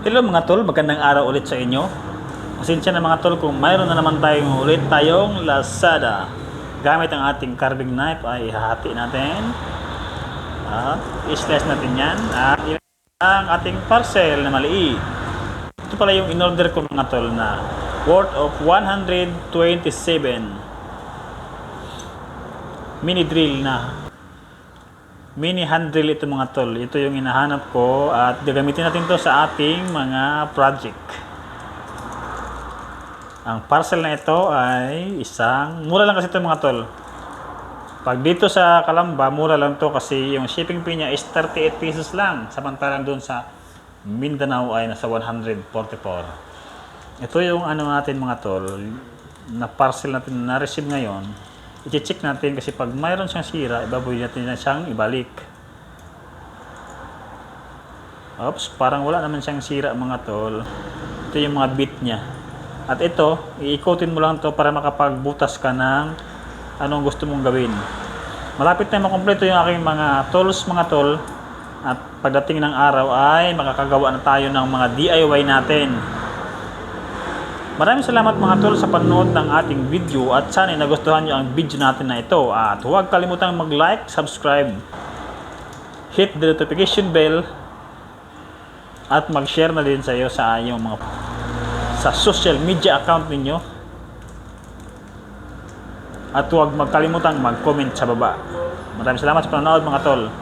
Hello mga tol, magandang araw ulit sa inyo. Pasensya na mga tol kung mayroon na naman tayong Lazada. Gamit ang ating carving knife ay ihahati natin. At i-slice natin yan. At ang ating parcel na maliit. Ito pala yung in-order ko mga tol na worth of 127. Mini drill na. Mini hand drill ito mga tol. Ito yung hinahanap ko at gagamitin natin to sa ating mga project. Ang parcel na ito ay mura lang kasi ito mga tol. Pag dito sa Calamba, mura lang to kasi yung shipping fee niya is 38 pesos lang. Samantalang doon sa Mindanao ay nasa 144. Ito yung natin mga tol, na parcel natin na receive ngayon. I-check natin kasi pag mayroon siyang sira, ibaboy natin na siyang ibalik. Oops, parang wala naman siyang sira mga tol. Ito yung mga bit niya. At ito, iikutin mo lang to para makapagbutas ka ng anong gusto mong gawin. Malapit na makumpleto yung aking mga tools mga tol. At pagdating ng araw ay makakagawa na tayo ng mga DIY natin. Maraming salamat mga tol sa panonood ng ating video at sana nagustuhan nyo ang video natin na ito. At huwag kalimutang mag-like, subscribe, hit the notification bell, at mag-share na din sa iyo sa social media account ninyo. At huwag magkalimutang mag-comment sa baba. Maraming salamat sa panonood mga tol.